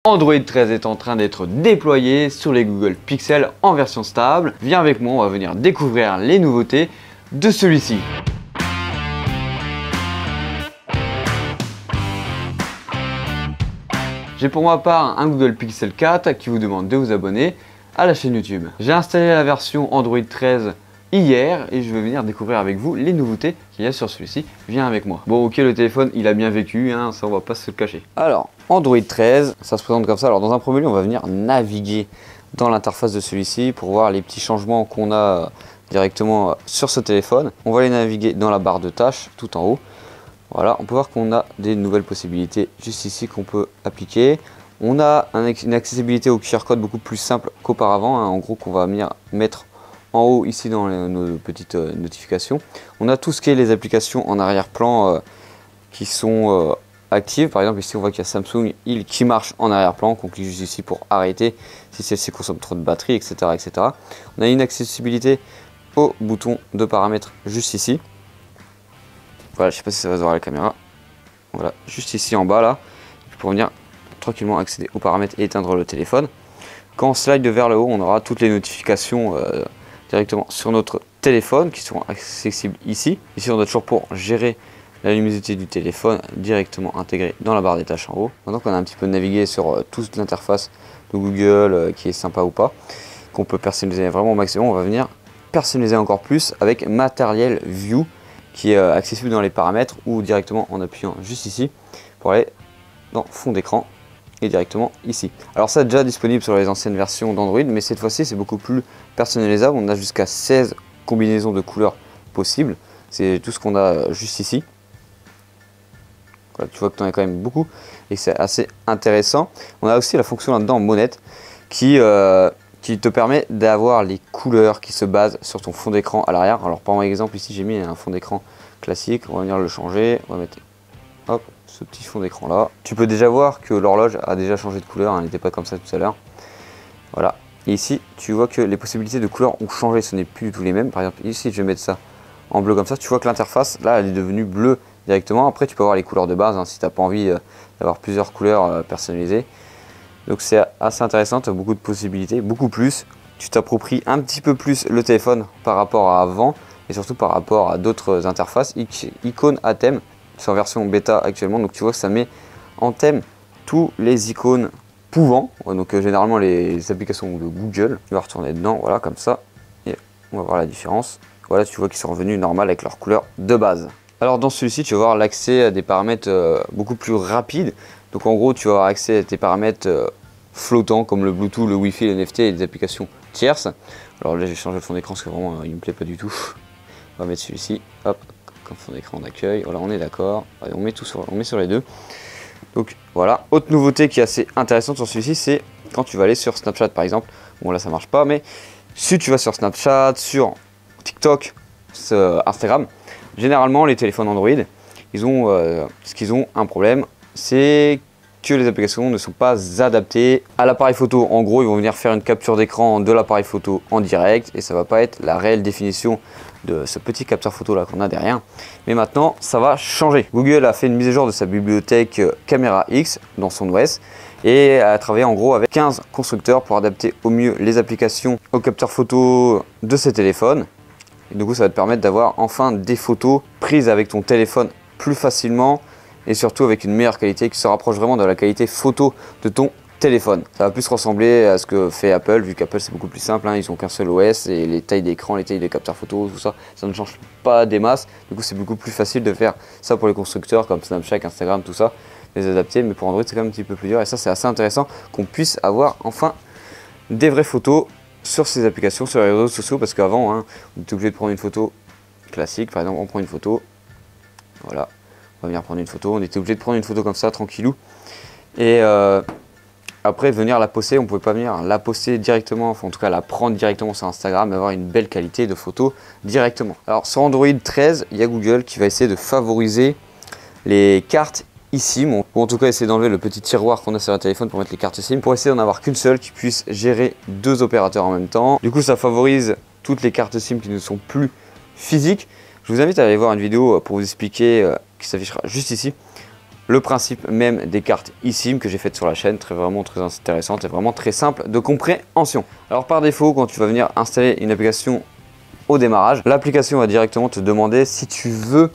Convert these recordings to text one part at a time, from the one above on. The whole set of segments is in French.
Android 13 est en train d'être déployé sur les Google Pixel en version stable. Viens avec moi, on va venir découvrir les nouveautés de celui-ci. J'ai pour ma part un Google Pixel 4 qui vous demande de vous abonner à la chaîne YouTube. J'ai installé la version Android 13 hier et je vais venir découvrir avec vous les nouveautés qu'il y a sur celui-ci. Viens avec moi. Bon ok, le téléphone il a bien vécu, hein, ça on va pas se le cacher. Alors Android 13, ça se présente comme ça. Alors dans un premier lieu on va venir naviguer dans l'interface de celui-ci pour voir les petits changements qu'on a directement sur ce téléphone. On va aller naviguer dans la barre de tâches tout en haut. Voilà, on peut voir qu'on a des nouvelles possibilités juste ici qu'on peut appliquer. On a une accessibilité au QR code beaucoup plus simple qu'auparavant, hein, en gros qu'on va venir mettre en haut ici dans nos petites notifications. On a tout ce qui est les applications en arrière-plan qui sont actives. Par exemple ici on voit qu'il y a Samsung qui marche en arrière-plan, qu'on clique juste ici pour arrêter si celle-ci consomme trop de batterie, etc., etc. On a une accessibilité au bouton de paramètres juste ici. Voilà, je sais pas si ça va se voir à la caméra. Voilà, juste ici en bas là, pour venir tranquillement accéder aux paramètres et éteindre le téléphone. Quand on slide vers le haut, on aura toutes les notifications directement sur notre téléphone qui seront accessibles ici. Ici, on a toujours pour gérer la luminosité du téléphone directement intégrée dans la barre des tâches en haut. Maintenant qu'on a un petit peu navigué sur toute l'interface de Google qui est sympa ou pas, qu'on peut personnaliser vraiment au maximum, on va venir personnaliser encore plus avec Matériel View qui est accessible dans les paramètres ou directement en appuyant juste ici pour aller dans fond d'écran et directement ici. Alors ça est déjà disponible sur les anciennes versions d'Android, mais cette fois-ci c'est beaucoup plus personnalisable. On a jusqu'à 16 combinaisons de couleurs possibles. C'est tout ce qu'on a juste ici. Voilà, tu vois que tu en as quand même beaucoup et c'est assez intéressant. On a aussi la fonction là-dedans monette qui te permet d'avoir les couleurs qui se basent sur ton fond d'écran à l'arrière. Alors par exemple ici j'ai mis un fond d'écran classique, on va venir le changer, on va mettre hop, ce petit fond d'écran là. Tu peux déjà voir que l'horloge a déjà changé de couleur, elle n'était pas comme ça tout à l'heure. Voilà, et ici tu vois que les possibilités de couleurs ont changé, ce n'est plus du tout les mêmes. Par exemple ici je vais mettre ça en bleu comme ça, tu vois que l'interface là elle est devenue bleue directement. Après tu peux avoir les couleurs de base hein, si tu n'as pas envie d'avoir plusieurs couleurs personnalisées. Donc c'est assez intéressant, tu as beaucoup de possibilités, beaucoup plus. Tu t'appropries un petit peu plus le téléphone par rapport à avant et surtout par rapport à d'autres interfaces. Icônes à thème, c'est en version bêta actuellement, donc tu vois que ça met en thème tous les icônes pouvant. Donc généralement les applications de Google. Tu vas retourner dedans, voilà comme ça, et on va voir la différence. Voilà, tu vois qu'ils sont revenus normal avec leur couleur de base. Alors dans celui-ci, tu vas avoir l'accès à des paramètres beaucoup plus rapides. Donc en gros, tu vas avoir accès à tes paramètres flottants comme le Bluetooth, le Wi-Fi, les NFT et des applications tierces. Alors là, j'ai changé le fond d'écran parce que vraiment, il me plaît pas du tout. On va mettre celui-ci, hop, comme fond d'écran d'accueil. Voilà, on est d'accord. On met sur les deux. Donc voilà. Autre nouveauté qui est assez intéressante sur celui-ci, c'est quand tu vas aller sur Snapchat par exemple. Bon là, ça marche pas, mais si tu vas sur Snapchat, sur TikTok, sur Instagram, généralement les téléphones Android, ils ont un problème, c'est que les applications ne sont pas adaptées à l'appareil photo. En gros, ils vont venir faire une capture d'écran de l'appareil photo en direct et ça va pas être la réelle définition de ce petit capteur photo là qu'on a derrière. Mais maintenant, ça va changer. Google a fait une mise à jour de sa bibliothèque Caméra X dans son OS et a travaillé en gros avec 15 constructeurs pour adapter au mieux les applications au capteur photo de ces téléphones. Et du coup, ça va te permettre d'avoir enfin des photos prises avec ton téléphone plus facilement et surtout avec une meilleure qualité qui se rapproche vraiment de la qualité photo de ton téléphone. Ça va plus ressembler à ce que fait Apple, vu qu'Apple c'est beaucoup plus simple, hein, ils n'ont qu'un seul OS et les tailles d'écran, les tailles de capteurs photo, tout ça, ça ne change pas des masses. Du coup c'est beaucoup plus facile de faire ça pour les constructeurs comme Snapchat, Instagram, tout ça, les adapter, mais pour Android c'est quand même un petit peu plus dur et ça c'est assez intéressant qu'on puisse avoir enfin des vraies photos sur ces applications, sur les réseaux sociaux, parce qu'avant hein, on était obligé de prendre une photo classique, par exemple on prend une photo, voilà. On va venir prendre une photo, on était obligé de prendre une photo comme ça, tranquillou. Et après, venir la poster, on ne pouvait pas venir la poster directement, enfin en tout cas la prendre directement sur Instagram et avoir une belle qualité de photo directement. Alors sur Android 13, il y a Google qui va essayer de favoriser les cartes eSIM, ou en tout cas essayer d'enlever le petit tiroir qu'on a sur un téléphone pour mettre les cartes SIM, pour essayer d'en avoir qu'une seule qui puisse gérer deux opérateurs en même temps. Du coup, ça favorise toutes les cartes SIM qui ne sont plus physiques. Je vous invite à aller voir une vidéo pour vous expliquer qui s'affichera juste ici le principe même des cartes eSIM que j'ai faites sur la chaîne, vraiment très intéressante et vraiment très simple de compréhension. Alors par défaut, quand tu vas venir installer une application au démarrage, l'application va directement te demander si tu veux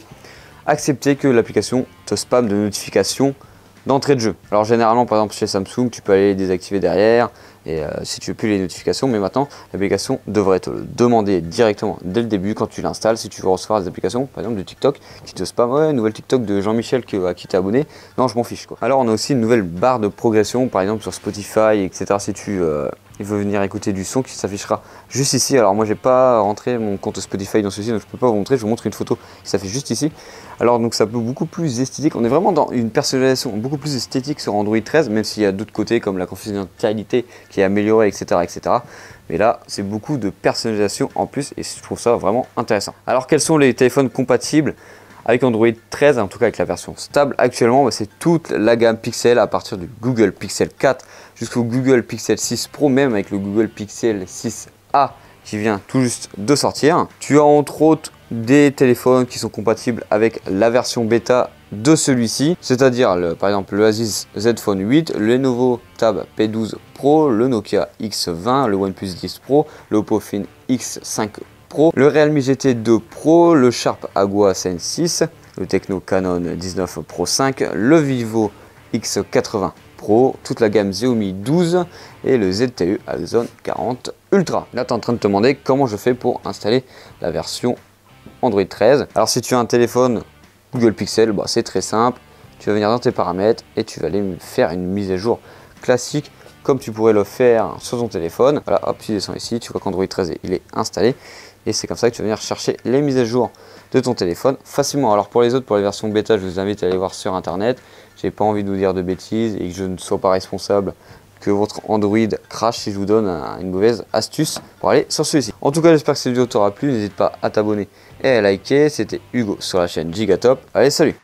accepter que l'application te spamme de notifications d'entrée de jeu. Alors généralement, par exemple chez Samsung, tu peux aller les désactiver derrière et si tu veux plus les notifications, mais maintenant l'application devrait te le demander directement dès le début quand tu l'installes. Si tu veux recevoir des applications, par exemple de TikTok qui te spamme, ouais, nouvelle TikTok de Jean-Michel à qui t'es abonné, non, je m'en fiche quoi. Alors on a aussi une nouvelle barre de progression, par exemple sur Spotify, etc. Si tu veux venir écouter du son, qui s'affichera juste ici. Alors moi j'ai pas rentré mon compte Spotify dans ceci, donc je peux pas vous montrer. Je vous montre une photo qui s'affiche juste ici. Alors donc ça peut beaucoup plus esthétique. On est vraiment dans une personnalisation beaucoup plus esthétique sur Android 13, même s'il y a d'autres côtés comme la confidentialité qui est améliorée, etc., etc. Mais là, c'est beaucoup de personnalisation en plus et je trouve ça vraiment intéressant. Alors quels sont les téléphones compatibles avec Android 13, en tout cas avec la version stable actuellement? C'est toute la gamme Pixel à partir du Google Pixel 4 jusqu'au Google Pixel 6 Pro, même avec le Google Pixel 6a qui vient tout juste de sortir. Tu as entre autres des téléphones qui sont compatibles avec la version bêta de celui-ci, c'est-à-dire par exemple le Asus Z Phone 8, le Lenovo Tab P12 Pro, le Nokia X20, le OnePlus 10 Pro, le Oppo Find X5 Pro, le Realme GT 2 Pro, le Sharp Agua Zen 6, le Tecno Canon 19 Pro 5, le Vivo X80 Pro, toute la gamme Xiaomi 12 et le ZTE Axon 40 Ultra. Là, tu es en train de te demander comment je fais pour installer la version Android 13. Alors si tu as un téléphone Google Pixel, bah, c'est très simple. Tu vas venir dans tes paramètres et tu vas aller faire une mise à jour classique comme tu pourrais le faire sur ton téléphone. Voilà, hop, tu descends ici, tu vois qu'Android 13 il est installé. Et c'est comme ça que tu vas venir chercher les mises à jour de ton téléphone facilement. Alors pour les autres, pour les versions bêta, je vous invite à aller voir sur internet. J'ai pas envie de vous dire de bêtises et que je ne sois pas responsable que votre Android crash si je vous donne une mauvaise astuce pour aller sur celui-ci. En tout cas, j'espère que cette vidéo t'aura plu. N'hésite pas à t'abonner et à liker. C'était Hugo sur la chaîne Gigatop. Allez, salut!